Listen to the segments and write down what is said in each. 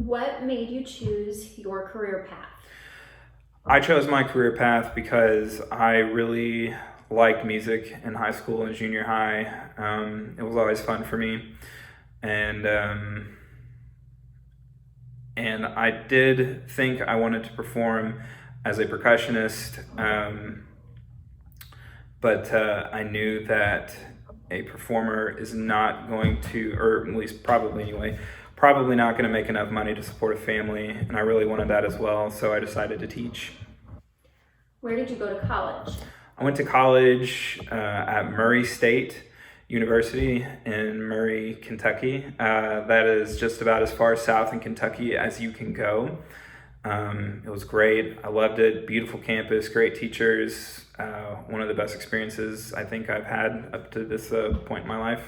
What made you choose your career path? I chose my career path because I really liked music in high school and junior high. It was always fun for me, and and I did think I wanted to perform as a percussionist, but I knew that a performer is not going to, or at least probably anyway, probably not going to make enough money to support a family, and I really wanted that as well, so I decided to teach. Where did you go to college? I went to college at Murray State University in Murray, Kentucky. That is just about as far south in Kentucky as you can go. It was great. I loved it. Beautiful campus, great teachers. One of the best experiences I think I've had up to this point in my life.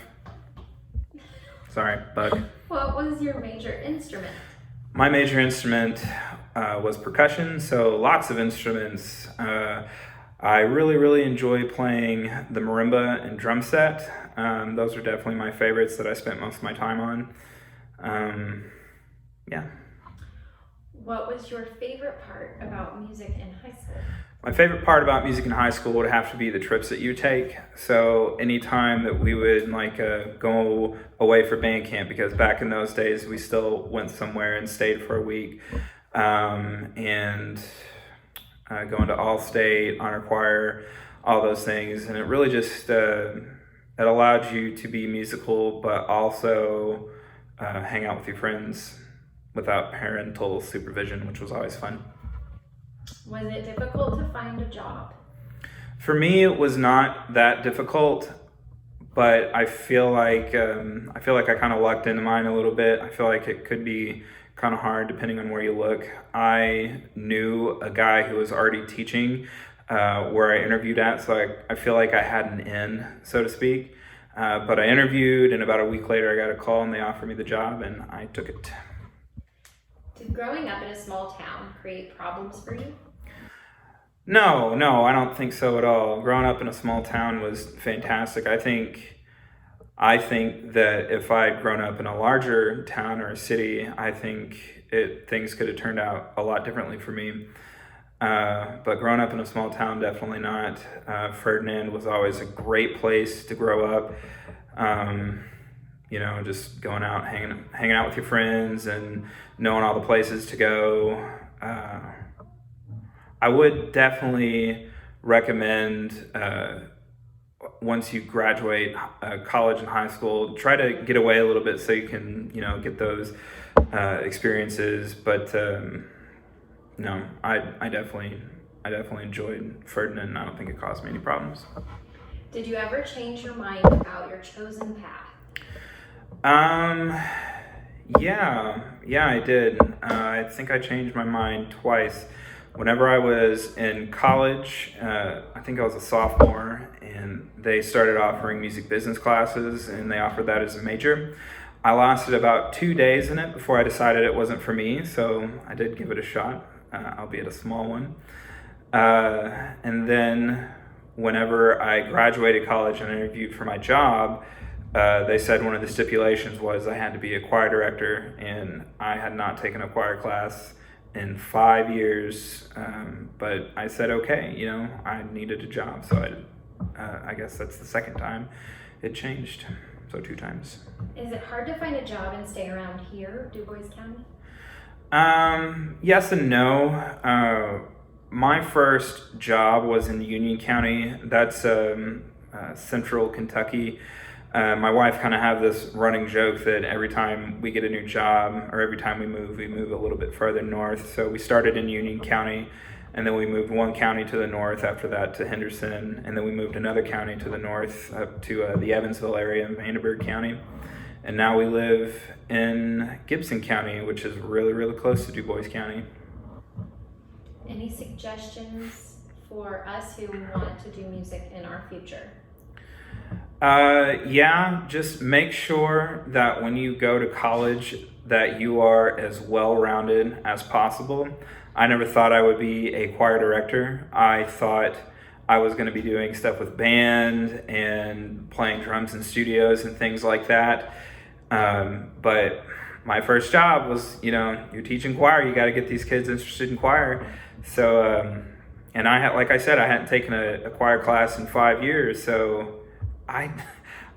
Sorry, bug. What was your major instrument? My major instrument was percussion, so lots of instruments. I really enjoy playing the marimba and drum set. Those are definitely my favorites that I spent most of my time on. Yeah. What was your favorite part about music in high school? My favorite part about music in high school would have to be the trips that you take. So anytime that we would go away for band camp, because back in those days we still went somewhere and stayed for a week, and going to All-State, honor choir, all those things, and it really just it allowed you to be musical, but also hang out with your friends without parental supervision, which was always fun. Was it difficult to find a job? For me, it was not that difficult, but I feel like I kind of lucked into mine a little bit. I feel like it could be kind of hard depending on where you look. I knew a guy who was already teaching where I interviewed at, so I feel like I had an in, so to speak. But I interviewed, and about a week later, I got a call, and they offered me the job, and I took it. Did growing up in a small town create problems for you? No, I don't think so at all. Growing up in a small town was fantastic. I think that if I'd grown up in a larger town or a city, I think things could have turned out a lot differently for me. But growing up in a small town, definitely not. Ferdinand was always a great place to grow up. Just going out, hanging out with your friends and knowing all the places to go. I would definitely recommend once you graduate college and high school, try to get away a little bit so you can, get those experiences. But no, I definitely enjoyed Ferdinand. I don't think it caused me any problems. Did you ever change your mind about your chosen path? Yeah, I did. I think I changed my mind twice. Whenever I was in college, I think I was a sophomore, and they started offering music business classes, and they offered that as a major. I lasted about 2 days in it before I decided it wasn't for me, so I did give it a shot, albeit a small one. And then whenever I graduated college and interviewed for my job, they said one of the stipulations was I had to be a choir director, and I had not taken a choir class in 5 years, but I said okay. I needed a job, so I guess that's the second time it changed, so 2 times. Is it hard to find a job and stay around here, DuBois County? Yes and no. My first job was in Union County. That's central Kentucky. My wife kind of have this running joke that every time we get a new job or every time we move a little bit further north. So we started in Union County, and then we moved one county to the north after that to Henderson, and then we moved another county to the north up to the Evansville area in Vanderburgh County. And now we live in Gibson County, which is really close to DuBois County. Any suggestions for us who want to do music in our future? Yeah, just make sure that when you go to college that you are as well-rounded as possible. I never thought I would be a choir director. I thought I was going to be doing stuff with band and playing drums in studios and things like that. But my first job was, you're teaching choir. You got to get these kids interested in choir. So, and like I said, I hadn't taken a choir class in 5 years. So I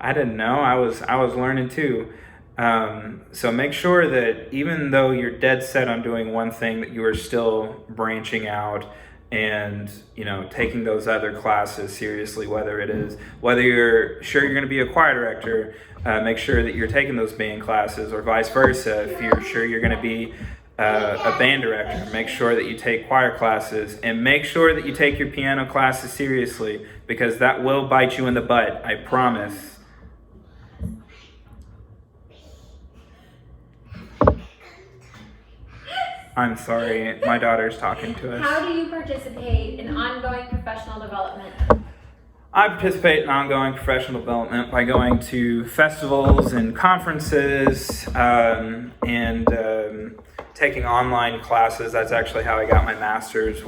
didn't know. I was learning too. So make sure that even though you're dead set on doing one thing, that you are still branching out and taking those other classes seriously. Whether you're sure you're going to be a choir director, make sure that you're taking those band classes, or vice versa. If you're sure you're going to be a band director, make sure that you take choir classes, and make sure that you take your piano classes seriously, because that will bite you in the butt. I promise. I'm sorry, my daughter's talking to us. How do you participate in ongoing professional development? I participate in ongoing professional development by going to festivals and conferences, and taking online classes. That's actually how I got my master's.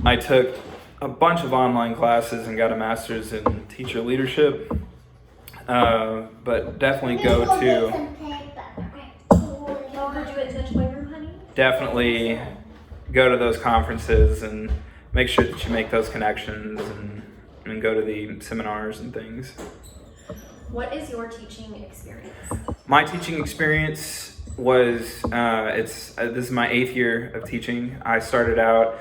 I took a bunch of online classes and got a master's in teacher leadership. But definitely definitely go to those conferences and make sure that you make those connections, and go to the seminars and things. What is your teaching experience? My teaching experience was, this is my 8th year of teaching. I started out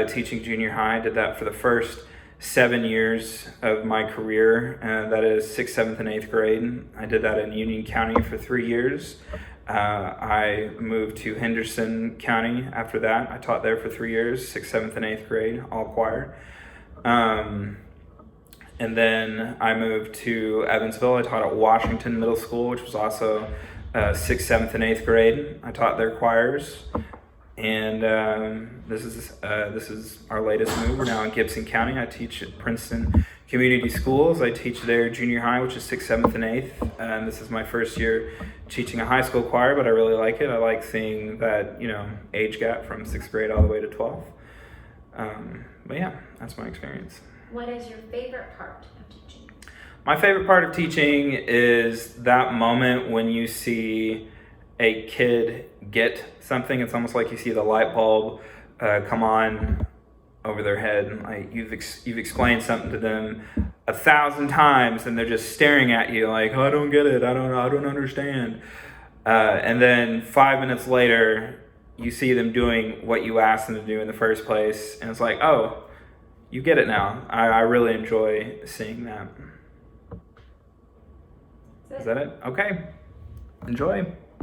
teaching junior high. I did that for the first 7 years of my career. That is 6th, 7th, and 8th grade. I did that in Union County for 3 years. I moved to Henderson County after that. I taught there for 3 years, 6th, 7th, and 8th grade, all choir. And then I moved to Evansville. I taught at Washington Middle School, which was also 6th, 7th, and 8th grade. I taught their choirs. And this is our latest move. We're now in Gibson County. I teach at Princeton Community Schools. I teach their junior high, which is 6th, 7th, and 8th. And this is my first year teaching a high school choir, but I really like it. I like seeing that, age gap from 6th grade all the way to 12th. But yeah, that's my experience. What is your favorite part of teaching? My favorite part of teaching is that moment when you see a kid get something. It's almost like you see the light bulb come on over their head. Like you've explained something to them 1,000 times, and they're just staring at you like, "Oh, I don't get it. I don't understand." And then 5 minutes later, you see them doing what you asked them to do in the first place, and it's like, "Oh, you get it now." I really enjoy seeing that. Is that it? Okay. Enjoy.